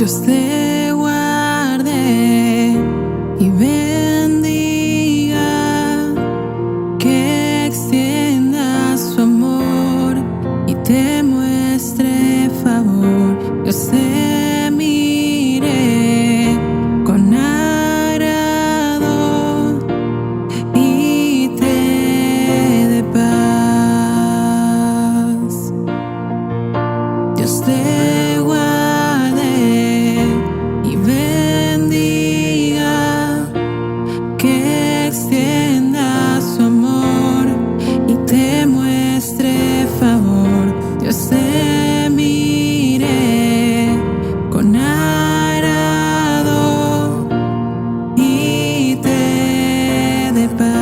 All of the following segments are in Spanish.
Dios te guarde y bendiga, que extienda su amor y te muestre favor. Dios te mire con agrado y te dé paz. Dios te y bendiga, que extienda su amor y te muestre favor. Dios te mire con agrado y te dé paz.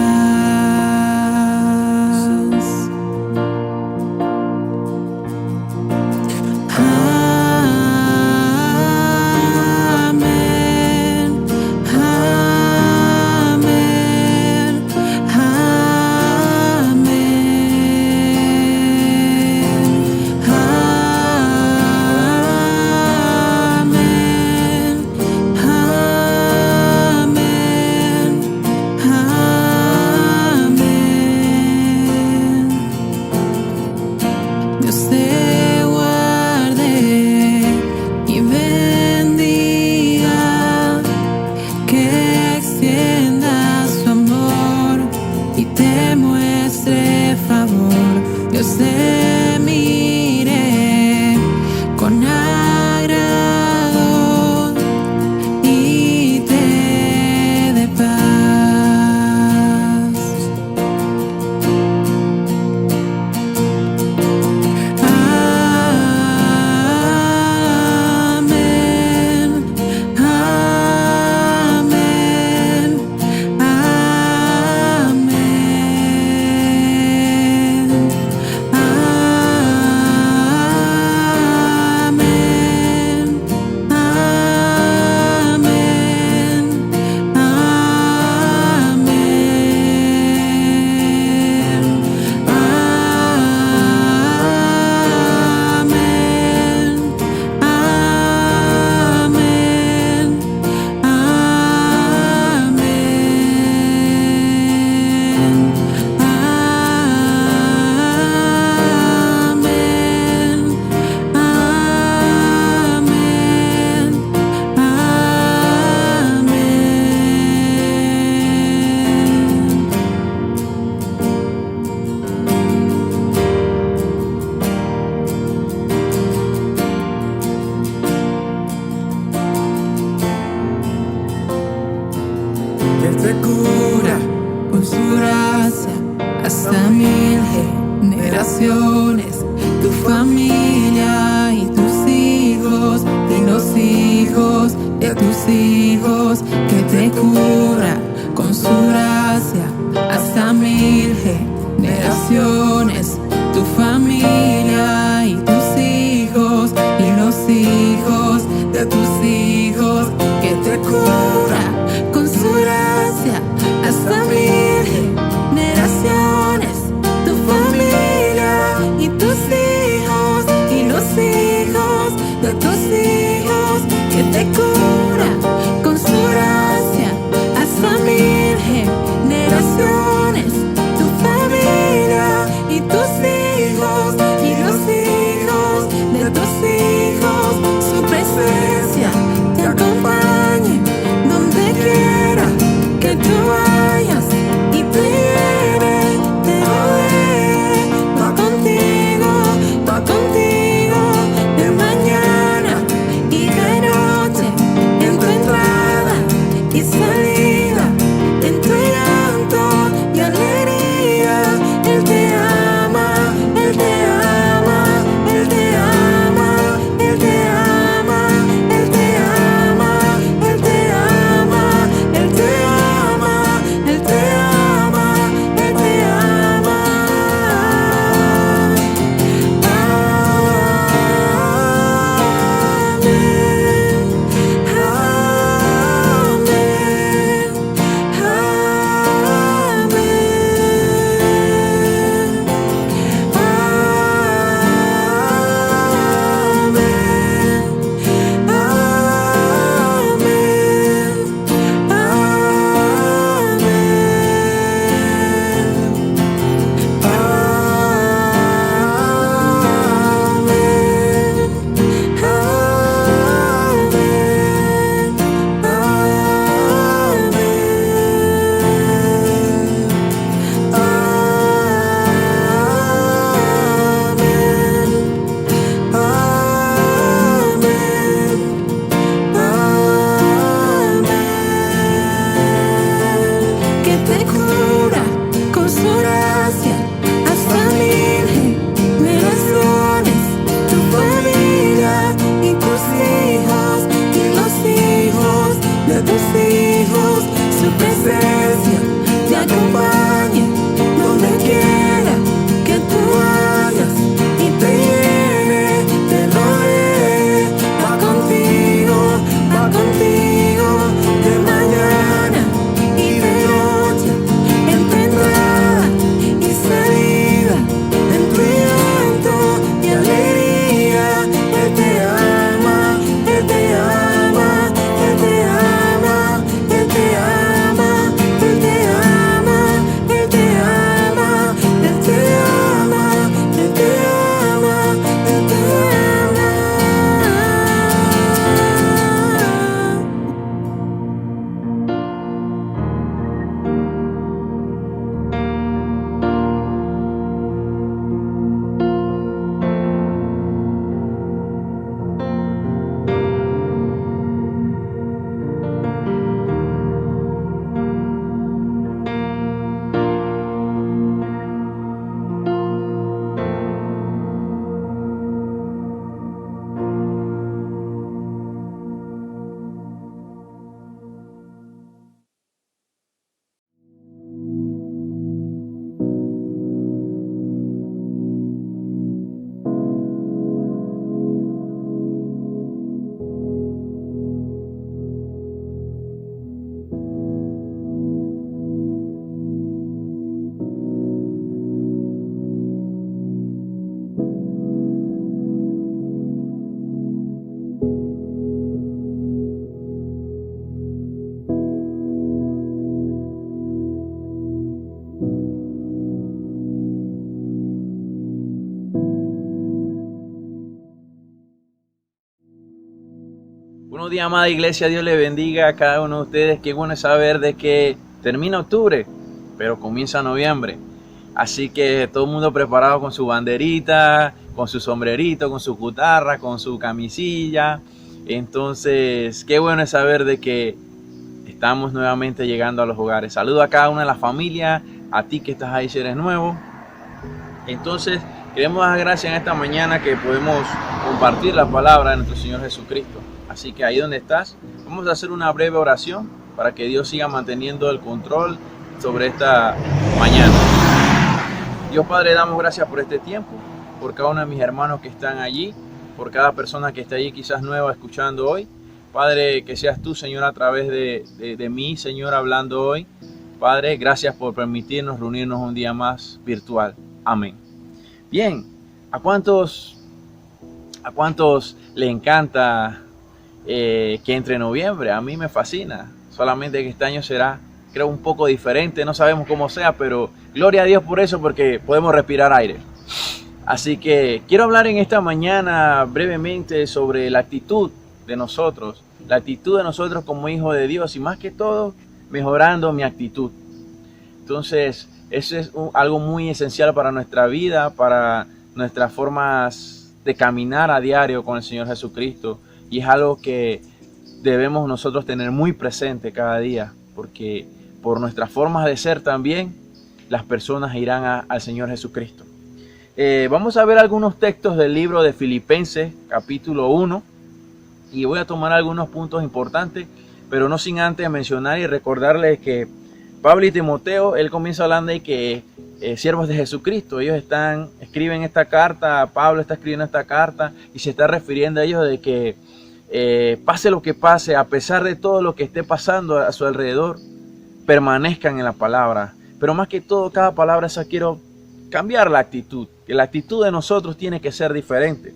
Dios te guarde y bendiga, que extienda su amor y te muestre favor. Dios te mire con agrado y te dé paz. Él te cura Con su gracia hasta 1000 generaciones, tu familia y tus hijos y los hijos de tus hijos, que te cura con su gracia hasta 1000 generaciones, tu familia y tus hijos y los hijos de tus hijos, que te cura con su gracia hasta 1000 generaciones, tu familia y tus hijos y los hijos de tus hijos, que te cura con su gracia hasta 1000 generaciones, tu familia y tus hijos y los hijos de tus hijos, su presencia te acompañe Buenos días, amada iglesia, Dios le bendiga a cada uno de ustedes. Qué bueno es saber de que termina octubre, pero comienza noviembre. Así que todo el mundo preparado con su banderita, con su sombrerito, con su cutarra, con su camisilla. Entonces, qué bueno es saber de que estamos nuevamente llegando a los hogares. Saludo a cada una de las familias, a ti que estás ahí si eres nuevo. Entonces, queremos dar gracias en esta mañana que podemos compartir la palabra de nuestro Señor Jesucristo. Así que ahí donde estás, vamos a hacer una breve oración para que Dios siga manteniendo el control sobre esta mañana. Dios Padre, damos gracias por este tiempo, por cada uno de mis hermanos que están allí, por cada persona que está allí quizás nueva escuchando hoy. Padre, que seas tú, Señor, a través de mí, Señor, hablando hoy. Padre, gracias por permitirnos reunirnos un día más virtual. Amén. Bien, ¿a cuántos le encanta que entre noviembre? A mí me fascina, solamente que este año será, creo, un poco diferente, no sabemos cómo sea, pero gloria a Dios por eso, porque podemos respirar aire. Así que quiero hablar en esta mañana brevemente sobre la actitud de nosotros, como hijos de Dios, y más que todo, mejorando mi actitud. Entonces, eso es algo muy esencial para nuestra vida, para nuestras formas de caminar a diario con el Señor Jesucristo. Y es algo que debemos nosotros tener muy presente cada día, porque por nuestras formas de ser también las personas irán al Señor Jesucristo. Vamos a ver algunos textos del libro de Filipenses, capítulo 1, y voy a tomar algunos puntos importantes, pero no sin antes mencionar y recordarles que Pablo y Timoteo, él comienza hablando de que siervos de Jesucristo, ellos escriben esta carta, Pablo está escribiendo esta carta y se está refiriendo a ellos de que pase lo que pase, a pesar de todo lo que esté pasando a su alrededor, permanezcan en la palabra. Pero más que todo, cada palabra esa quiero cambiar la actitud, que la actitud de nosotros tiene que ser diferente.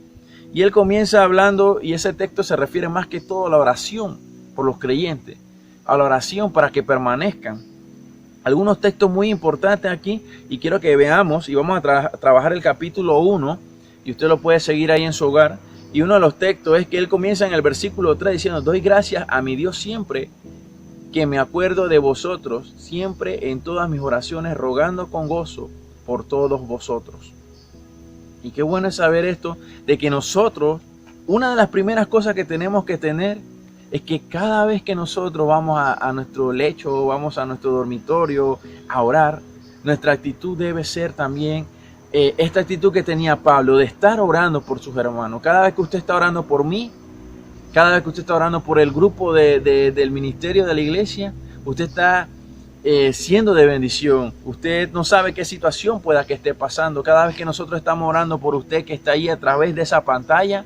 Y él comienza hablando, y ese texto se refiere más que todo a la oración por los creyentes, a la oración para que permanezcan. Algunos textos muy importantes aquí, y quiero que veamos, y vamos a trabajar el capítulo 1, y usted lo puede seguir ahí en su hogar. Y uno de los textos es que él comienza en el versículo 3 diciendo: doy gracias a mi Dios siempre que me acuerdo de vosotros, siempre en todas mis oraciones, rogando con gozo por todos vosotros. Y qué bueno es saber esto, de que nosotros, una de las primeras cosas que tenemos que tener es que cada vez que nosotros vamos a nuestro lecho, vamos a nuestro dormitorio a orar, nuestra actitud debe ser también esta actitud que tenía Pablo, de estar orando por sus hermanos. Cada vez que usted está orando por mí, cada vez que usted está orando por el grupo del ministerio de la iglesia, usted está siendo de bendición. Usted no sabe qué situación pueda que esté pasando. Cada vez que nosotros estamos orando por usted que está ahí a través de esa pantalla,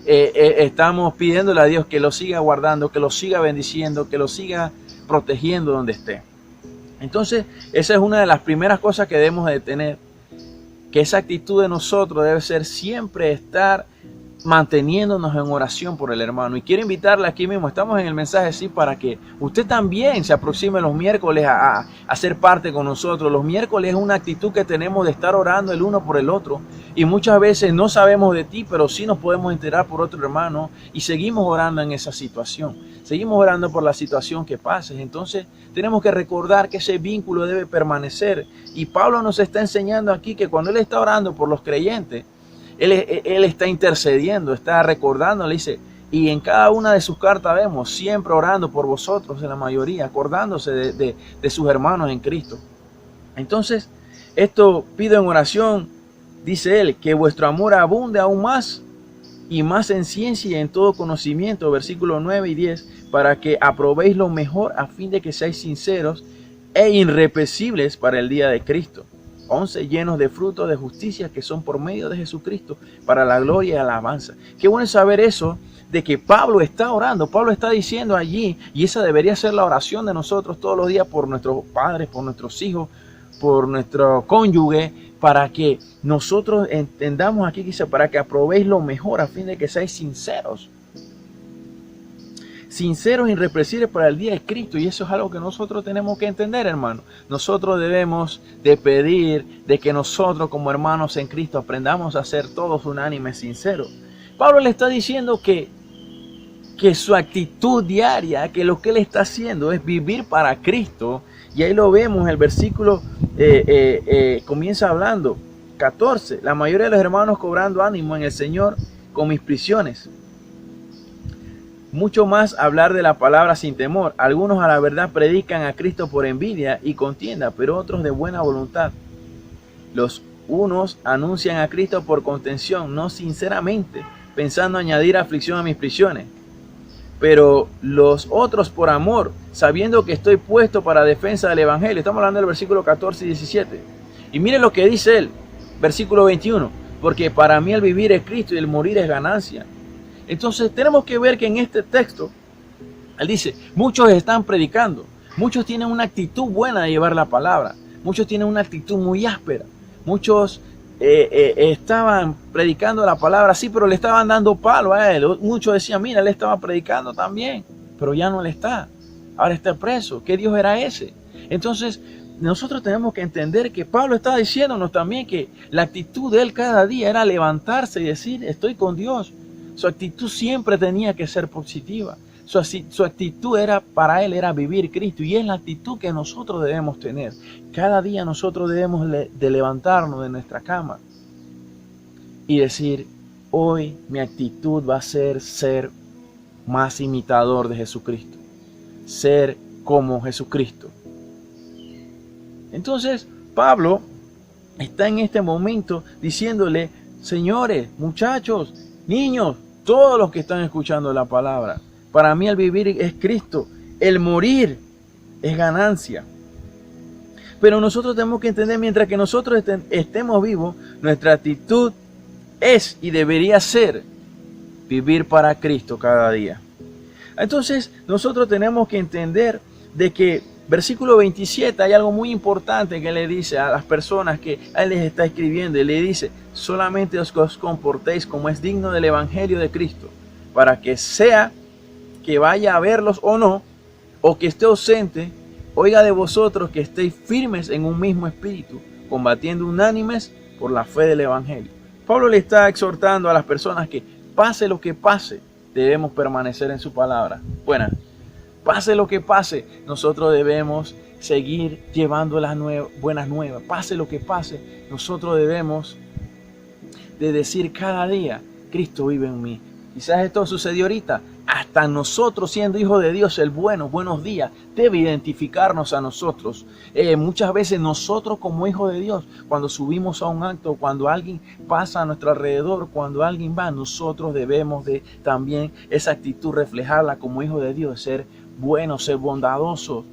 estamos pidiéndole a Dios que lo siga guardando, que lo siga bendiciendo, que lo siga protegiendo donde esté. Entonces, esa es una de las primeras cosas que debemos de tener, que esa actitud de nosotros debe ser siempre estar manteniéndonos en oración por el hermano. Y quiero invitarle aquí mismo, estamos en el mensaje, sí, para que usted también se aproxime los miércoles a ser parte con nosotros. Los miércoles es una actitud que tenemos de estar orando el uno por el otro, y muchas veces no sabemos de ti, pero sí nos podemos enterar por otro hermano, y seguimos orando en esa situación, seguimos orando por la situación que pase. Entonces tenemos que recordar que ese vínculo debe permanecer, y Pablo nos está enseñando aquí que cuando él está orando por los creyentes, Él está intercediendo, está recordando, le dice, y en cada una de sus cartas vemos, siempre orando por vosotros, en la mayoría, acordándose de sus hermanos en Cristo. Entonces, esto pido en oración, dice él, que vuestro amor abunde aún más y más en ciencia y en todo conocimiento, versículos 9 y 10, para que aprobéis lo mejor a fin de que seáis sinceros e irreprensibles para el día de Cristo. 11, llenos de frutos de justicia que son por medio de Jesucristo para la gloria y alabanza. Qué bueno saber eso, de que Pablo está orando. Pablo está diciendo allí, y esa debería ser la oración de nosotros todos los días por nuestros padres, por nuestros hijos, por nuestro cónyuge, para que nosotros entendamos aquí, dice, para que aprobéis lo mejor a fin de que seáis sinceros. Sinceros e irreprensibles para el día de Cristo. Y eso es algo que nosotros tenemos que entender, hermano. Nosotros debemos de pedir de que nosotros como hermanos en Cristo aprendamos a ser todos unánimes, sinceros. Pablo le está diciendo que que su actitud diaria, que lo que él está haciendo es vivir para Cristo. Y ahí lo vemos, el versículo comienza hablando, 14, la mayoría de los hermanos cobrando ánimo en el Señor con mis prisiones. Mucho más hablar de la palabra sin temor. Algunos a la verdad predican a Cristo por envidia y contienda, pero otros de buena voluntad. Los unos anuncian a Cristo por contención, no sinceramente, pensando añadir aflicción a mis prisiones. Pero los otros por amor, sabiendo que estoy puesto para defensa del Evangelio. Estamos hablando del versículo 14 y 17. Y miren lo que dice él, versículo 21. Porque para mí el vivir es Cristo y el morir es ganancia. Entonces tenemos que ver que en este texto, él dice, muchos están predicando, muchos tienen una actitud buena de llevar la palabra, muchos tienen una actitud muy áspera, muchos estaban predicando la palabra, sí, pero le estaban dando palo a él. Muchos decían, mira, él estaba predicando también, pero ya no le está, ahora está preso. ¿Qué Dios era ese? Entonces nosotros tenemos que entender que Pablo está diciéndonos también que la actitud de él cada día era levantarse y decir, estoy con Dios. Su actitud siempre tenía que ser positiva. Su actitud para él era vivir Cristo, y es la actitud que nosotros debemos tener. Cada día nosotros debemos de levantarnos de nuestra cama y decir, hoy mi actitud va a ser más imitador de Jesucristo, ser como Jesucristo. Entonces Pablo está en este momento diciéndole, señores, muchachos, niños, todos los que están escuchando la palabra, para mí el vivir es Cristo, el morir es ganancia. Pero nosotros tenemos que entender, mientras que nosotros estemos vivos, nuestra actitud es y debería ser vivir para Cristo cada día. Entonces nosotros tenemos que entender de que versículo 27 hay algo muy importante que le dice a las personas que a él les está escribiendo, y le dice, solamente os comportéis como es digno del Evangelio de Cristo, para que sea que vaya a verlos o no, o que esté ausente, oiga de vosotros que estéis firmes en un mismo espíritu, combatiendo unánimes por la fe del Evangelio. Pablo le está exhortando a las personas que pase lo que pase, debemos permanecer en su palabra. Bueno, pase lo que pase, nosotros debemos seguir llevando las buenas nuevas. Pase lo que pase, nosotros debemos de decir cada día, Cristo vive en mí. Quizás esto sucedió ahorita. Hasta nosotros, siendo hijos de Dios, el buenos días, debe identificarnos a nosotros. Muchas veces nosotros como hijos de Dios, cuando subimos a un acto, cuando alguien pasa a nuestro alrededor, cuando alguien va, nosotros debemos de también esa actitud reflejarla como hijos de Dios, ser buenos, ser bondadosos,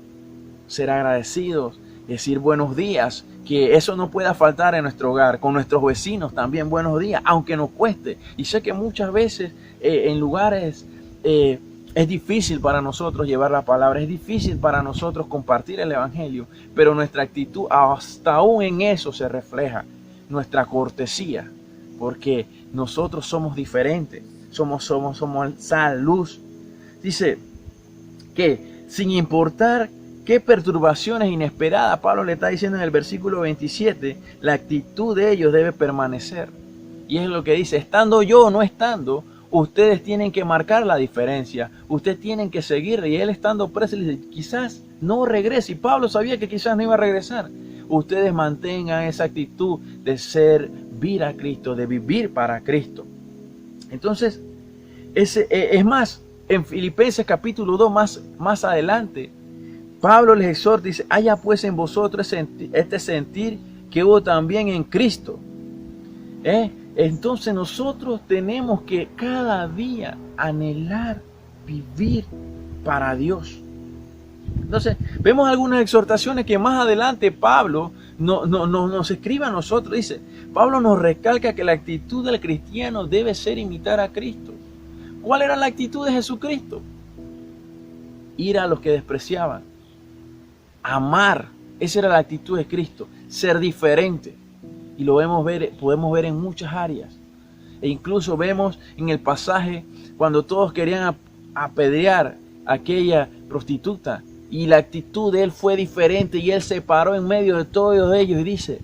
ser agradecidos, decir buenos días, que eso no pueda faltar en nuestro hogar, con nuestros vecinos también buenos días, aunque nos cueste. Y sé que muchas veces en lugares es difícil para nosotros llevar la palabra, es difícil para nosotros compartir el Evangelio, pero nuestra actitud hasta aún en eso se refleja, nuestra cortesía, porque nosotros somos diferentes, somos sal, luz. Dice que sin importar qué perturbaciones inesperadas, Pablo le está diciendo en el versículo 27, la actitud de ellos debe permanecer. Y es lo que dice, estando yo o no estando, ustedes tienen que marcar la diferencia, ustedes tienen que seguirle. Y él estando preso, le dice, quizás no regrese. Y Pablo sabía que quizás no iba a regresar. Ustedes mantengan esa actitud de servir a Cristo, de vivir para Cristo. Entonces, es más, en Filipenses capítulo 2, más adelante, Pablo les exhorta y dice, haya pues en vosotros este sentir que hubo también en Cristo. Entonces nosotros tenemos que cada día anhelar vivir para Dios. Entonces vemos algunas exhortaciones que más adelante Pablo nos escribe a nosotros. Dice, Pablo nos recalca que la actitud del cristiano debe ser imitar a Cristo. ¿Cuál era la actitud de Jesucristo? Ir a los que despreciaban. Amar, esa era la actitud de Cristo, ser diferente, y lo podemos ver en muchas áreas, e incluso vemos en el pasaje cuando todos querían apedrear a aquella prostituta, y la actitud de él fue diferente, y él se paró en medio de todos ellos y dice,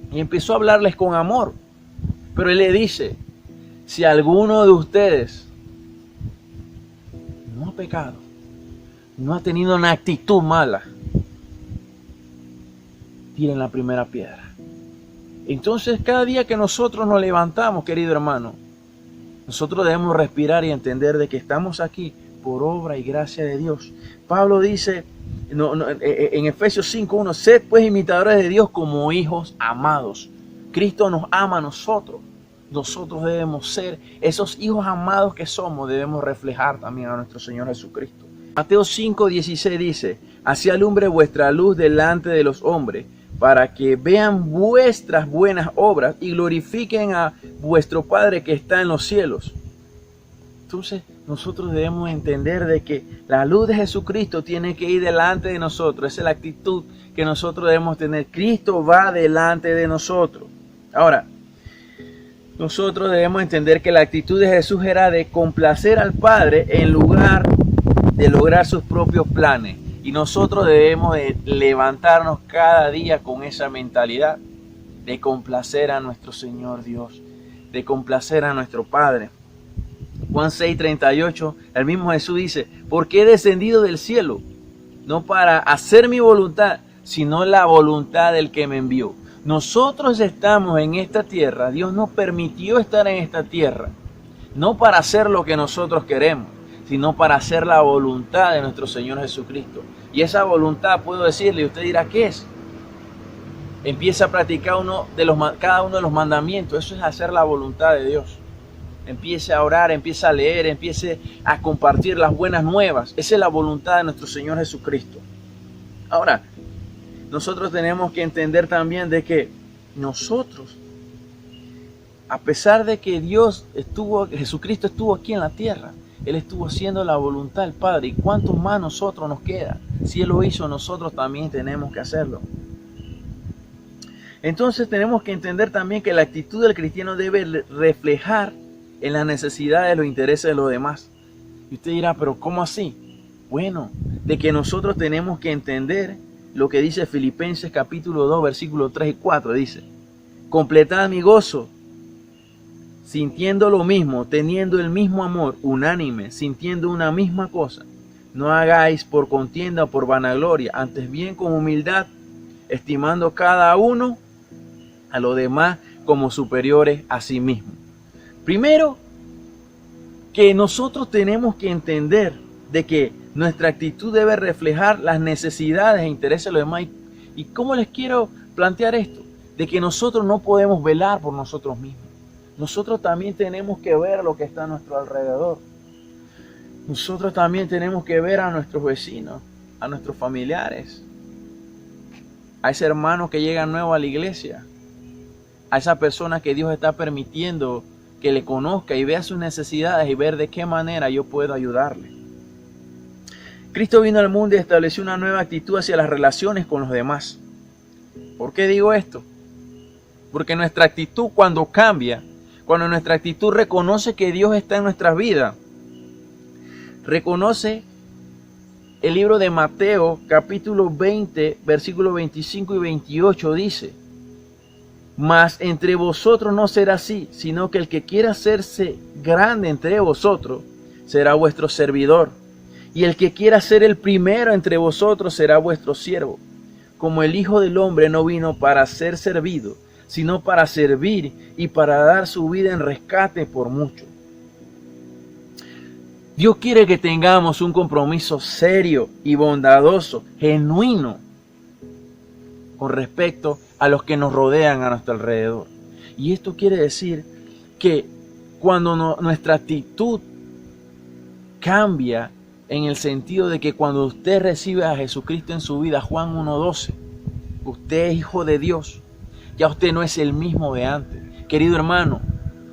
y empezó a hablarles con amor, pero él le dice, si alguno de ustedes pecado, no ha tenido una actitud mala, tiren la primera piedra. Entonces, cada día que nosotros nos levantamos, querido hermano, nosotros debemos respirar y entender de que estamos aquí por obra y gracia de Dios. Pablo dice en Efesios 5:1, sed pues imitadores de Dios como hijos amados. Cristo nos ama a nosotros. Nosotros debemos ser esos hijos amados que somos, debemos reflejar también a nuestro Señor Jesucristo. Mateo 5:16 dice, así alumbre vuestra luz delante de los hombres, para que vean vuestras buenas obras y glorifiquen a vuestro Padre que está en los cielos. Entonces, nosotros debemos entender de que la luz de Jesucristo tiene que ir delante de nosotros. Esa es la actitud que nosotros debemos tener. Cristo va delante de nosotros. Ahora, nosotros debemos entender que la actitud de Jesús era de complacer al Padre en lugar de lograr sus propios planes. Y nosotros debemos de levantarnos cada día con esa mentalidad de complacer a nuestro Señor Dios, de complacer a nuestro Padre. Juan 6:38, el mismo Jesús dice, porque he descendido del cielo, no para hacer mi voluntad, sino la voluntad del que me envió. Nosotros estamos en esta tierra, Dios nos permitió estar en esta tierra, no para hacer lo que nosotros queremos, sino para hacer la voluntad de nuestro Señor Jesucristo. Y esa voluntad, puedo decirle, y usted dirá, ¿qué es? Empieza a practicar cada uno de los mandamientos. Eso es hacer la voluntad de Dios. Empiece a orar, empiece a leer, empiece a compartir las buenas nuevas. Esa es la voluntad de nuestro Señor Jesucristo. Ahora, nosotros tenemos que entender también de que nosotros, a pesar de que Jesucristo estuvo aquí en la tierra, Él estuvo haciendo la voluntad del Padre. ¿Y cuántos más nosotros nos queda? Si Él lo hizo, nosotros también tenemos que hacerlo. Entonces tenemos que entender también que la actitud del cristiano debe reflejar en las necesidades, los intereses de los demás. Y usted dirá, ¿pero cómo así? Bueno, de que nosotros tenemos que entender lo que dice Filipenses capítulo 2, versículos 3 y 4. Dice, completad mi gozo, sintiendo lo mismo, teniendo el mismo amor, unánime, sintiendo una misma cosa. No hagáis por contienda o por vanagloria, antes bien con humildad, estimando cada uno a los demás como superiores a sí mismo. Primero, que nosotros tenemos que entender de que nuestra actitud debe reflejar las necesidades e intereses de los demás. ¿Y cómo les quiero plantear esto? De que nosotros no podemos velar por nosotros mismos. Nosotros también tenemos que ver lo que está a nuestro alrededor. Nosotros también tenemos que ver a nuestros vecinos, a nuestros familiares, a ese hermano que llega nuevo a la iglesia, a esa persona que Dios está permitiendo que le conozca y vea sus necesidades y ver de qué manera yo puedo ayudarle. Cristo vino al mundo y estableció una nueva actitud hacia las relaciones con los demás. ¿Por qué digo esto? Porque nuestra actitud cuando cambia, cuando nuestra actitud reconoce que Dios está en nuestras vidas, reconoce el libro de Mateo capítulo 20, versículos 25 y 28 dice, mas entre vosotros no será así, sino que el que quiera hacerse grande entre vosotros será vuestro servidor, y el que quiera ser el primero entre vosotros será vuestro siervo. Como el Hijo del Hombre no vino para ser servido, sino para servir y para dar su vida en rescate por muchos. Dios quiere que tengamos un compromiso serio y bondadoso, genuino, con respecto a los que nos rodean a nuestro alrededor. Y esto quiere decir que cuando nuestra actitud cambia en el sentido de que cuando usted recibe a Jesucristo en su vida, Juan 1:12, usted es hijo de Dios, ya usted no es el mismo de antes. Querido hermano,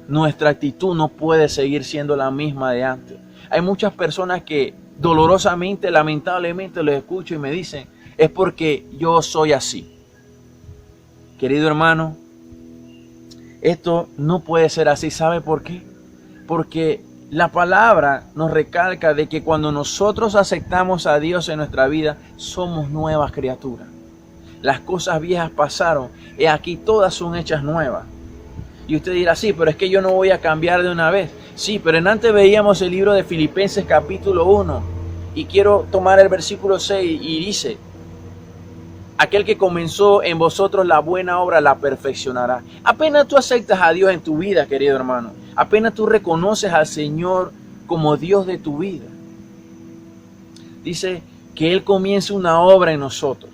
nuestra actitud no puede seguir siendo la misma de antes. Hay muchas personas que dolorosamente, lamentablemente, los escucho y me dicen, es porque yo soy así. Querido hermano, esto no puede ser así. ¿Sabe por qué? Porque la palabra nos recalca de que cuando nosotros aceptamos a Dios en nuestra vida, somos nuevas criaturas. Las cosas viejas pasaron, y aquí todas son hechas nuevas. Y usted dirá, sí, pero es que yo no voy a cambiar de una vez. Sí, pero en antes veíamos el libro de Filipenses capítulo 1 y quiero tomar el versículo 6 y dice: aquel que comenzó en vosotros la buena obra la perfeccionará. Apenas tú aceptas a Dios en tu vida, querido hermano, apenas tú reconoces al Señor como Dios de tu vida, dice que Él comienza una obra en nosotros,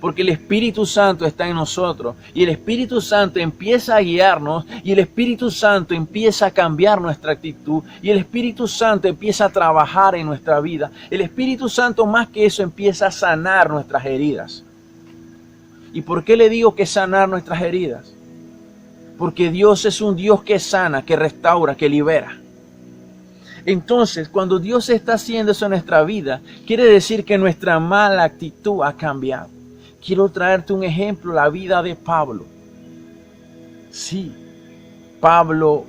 porque el Espíritu Santo está en nosotros y el Espíritu Santo empieza a guiarnos y el Espíritu Santo empieza a cambiar nuestra actitud y el Espíritu Santo empieza a trabajar en nuestra vida. El Espíritu Santo, más que eso, empieza a sanar nuestras heridas. ¿Y por qué le digo que sanar nuestras heridas? Porque Dios es un Dios que sana, que restaura, que libera. Entonces, cuando Dios está haciendo eso en nuestra vida, quiere decir que nuestra mala actitud ha cambiado. Quiero traerte un ejemplo, la vida de Pablo. Sí, Pablo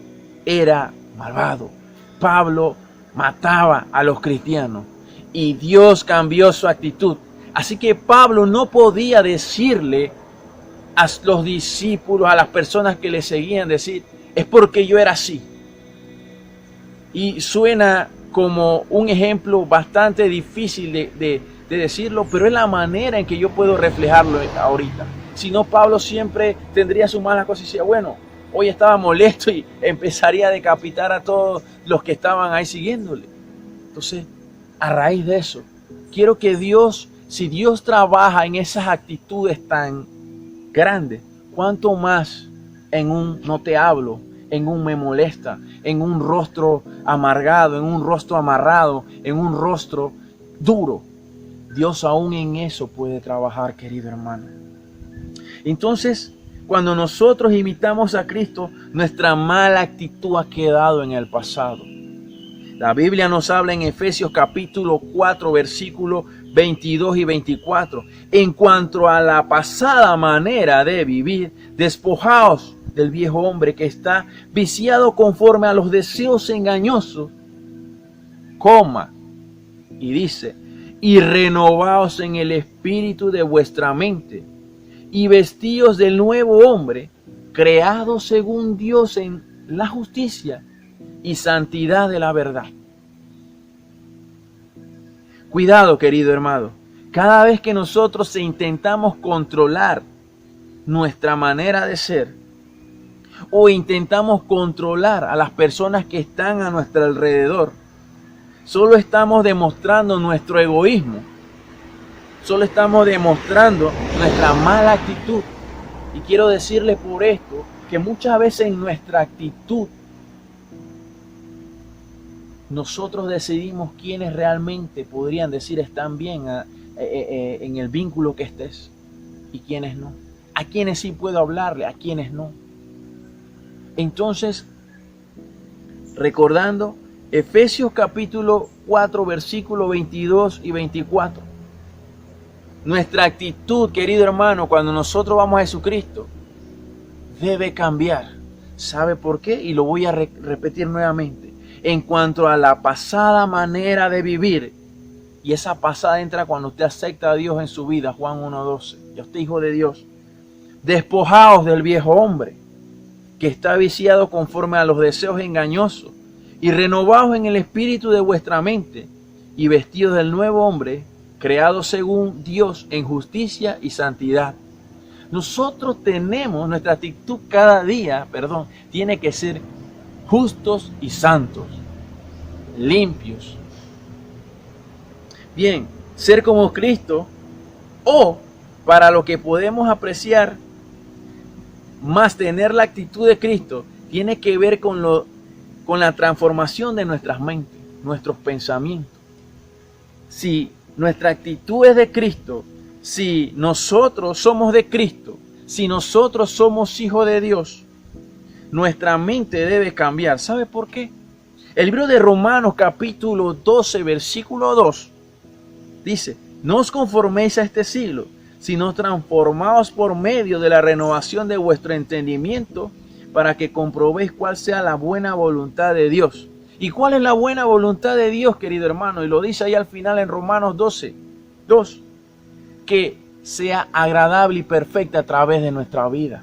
era malvado. Pablo mataba a los cristianos y Dios cambió su actitud. Así que Pablo no podía decirle a los discípulos, a las personas que le seguían, decir, es porque yo era así. Y suena como un ejemplo bastante difícil de decirlo, pero es la manera en que yo puedo reflejarlo ahorita. Si no, Pablo siempre tendría su mala cosa y decía, bueno, hoy estaba molesto y empezaría a decapitar a todos los que estaban ahí siguiéndole. Entonces, a raíz de eso, quiero que Dios, si Dios trabaja en esas actitudes tan grandes, ¿cuánto más en un no te hablo, en un me molesta, en un rostro amargado, en un rostro amarrado, en un rostro duro? Dios aún en eso puede trabajar, querido hermano. Entonces, cuando nosotros imitamos a Cristo, nuestra mala actitud ha quedado en el pasado. La Biblia nos habla en Efesios capítulo 4, versículos 22 y 24. En cuanto a la pasada manera de vivir, despojaos del viejo hombre que está viciado conforme a los deseos engañosos, y dice, y renovaos en el espíritu de vuestra mente, y vestíos del nuevo hombre, creado según Dios en la justicia y santidad de la verdad. Cuidado, querido hermano, cada vez que nosotros intentamos controlar nuestra manera de ser, o intentamos controlar a las personas que están a nuestro alrededor, solo estamos demostrando nuestro egoísmo. Solo estamos demostrando nuestra mala actitud. Y quiero decirles por esto que muchas veces en nuestra actitud nosotros decidimos quiénes realmente podrían decir están bien en el vínculo que estés y quiénes no. A quiénes sí puedo hablarle, a quiénes no. Entonces, recordando Efesios capítulo 4, versículos 22 y 24. Nuestra actitud, querido hermano, cuando nosotros vamos a Jesucristo, debe cambiar. ¿Sabe por qué? Y lo voy a repetir nuevamente. En cuanto a la pasada manera de vivir, y esa pasada entra cuando usted acepta a Dios en su vida, Juan 1:12. Ya usted es hijo de Dios. Despojaos del viejo hombre, que está viciado conforme a los deseos engañosos, y renovaos en el espíritu de vuestra mente, y vestidos del nuevo hombre, creado según Dios en justicia y santidad. Nosotros tenemos, nuestra actitud cada día, tiene que ser justos y santos, limpios. Bien, ser como Cristo, o para lo que podemos apreciar más tener la actitud de Cristo, tiene que ver con la transformación de nuestras mentes, nuestros pensamientos. Si nuestra actitud es de Cristo, si nosotros somos de Cristo, si nosotros somos hijos de Dios, nuestra mente debe cambiar. ¿Sabe por qué? El libro de Romanos capítulo 12, versículo 2, dice, no os conforméis a este siglo, sino transformaos por medio de la renovación de vuestro entendimiento, para que comprobéis cuál sea la buena voluntad de Dios. ¿Y cuál es la buena voluntad de Dios, querido hermano? Y lo dice ahí al final en Romanos 12, 2, que sea agradable y perfecta a través de nuestra vida.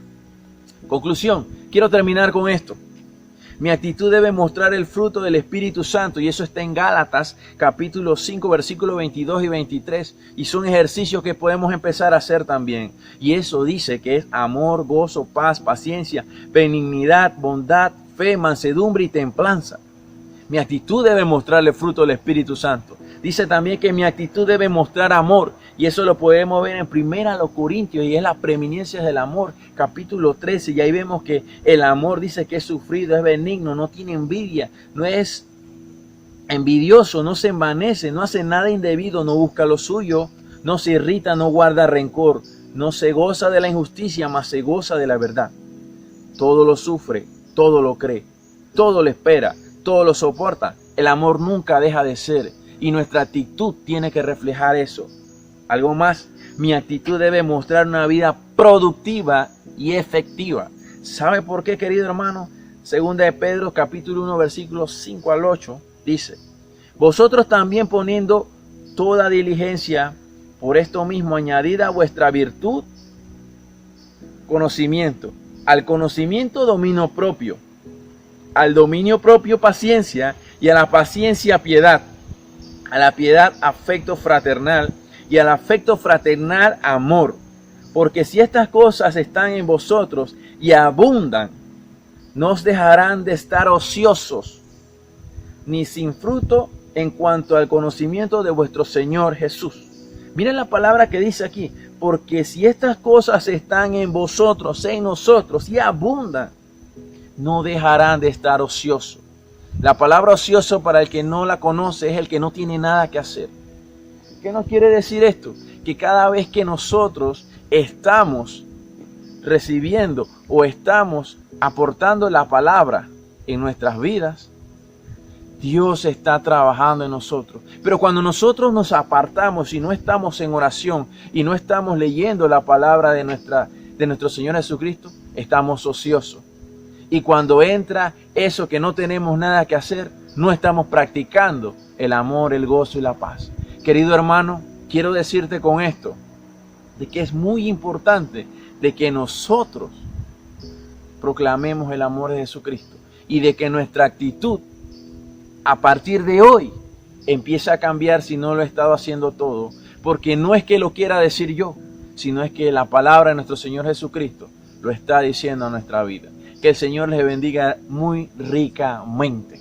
Conclusión, quiero terminar con esto. Mi actitud debe mostrar el fruto del Espíritu Santo, y eso está en Gálatas capítulo 5 versículos 22 y 23, y son ejercicios que podemos empezar a hacer también. Y eso dice que es amor, gozo, paz, paciencia, benignidad, bondad, fe, mansedumbre y templanza. Mi actitud debe mostrar el fruto del Espíritu Santo. Dice también que mi actitud debe mostrar amor, y eso lo podemos ver en 1 Corintios, y es la preeminencia del amor, capítulo 13, y ahí vemos que el amor dice que es sufrido, es benigno, no tiene envidia, no es envidioso, no se envanece, no hace nada indebido, no busca lo suyo, no se irrita, no guarda rencor, no se goza de la injusticia, mas se goza de la verdad. Todo lo sufre, todo lo cree, todo lo espera, todo lo soporta. El amor nunca deja de ser, y nuestra actitud tiene que reflejar eso. Algo más, mi actitud debe mostrar una vida productiva y efectiva. ¿Sabe por qué, querido hermano? Segunda de Pedro, capítulo 1, versículos 5 al 8, dice: vosotros también poniendo toda diligencia, por esto mismo añadid a vuestra virtud conocimiento, al conocimiento dominio propio, al dominio propio paciencia, y a la paciencia piedad, a la piedad afecto fraternal, y al afecto fraternal amor. Porque si estas cosas están en vosotros y abundan, no os dejarán de estar ociosos, ni sin fruto en cuanto al conocimiento de vuestro Señor Jesús. Miren la palabra que dice aquí: porque si estas cosas están en vosotros, en nosotros, y abundan, no dejarán de estar ociosos. La palabra ocioso, para el que no la conoce, es el que no tiene nada que hacer. ¿Qué nos quiere decir esto? Que cada vez que nosotros estamos recibiendo o estamos aportando la palabra en nuestras vidas, Dios está trabajando en nosotros. Pero cuando nosotros nos apartamos y no estamos en oración y no estamos leyendo la palabra de nuestro Señor Jesucristo, estamos ociosos. Y cuando entra eso que no tenemos nada que hacer, no estamos practicando el amor, el gozo y la paz. Querido hermano, quiero decirte con esto, de que es muy importante de que nosotros proclamemos el amor de Jesucristo, y de que nuestra actitud a partir de hoy empiece a cambiar si no lo he estado haciendo todo, porque no es que lo quiera decir yo, sino es que la palabra de nuestro Señor Jesucristo lo está diciendo a nuestra vida. Que el Señor les bendiga muy ricamente.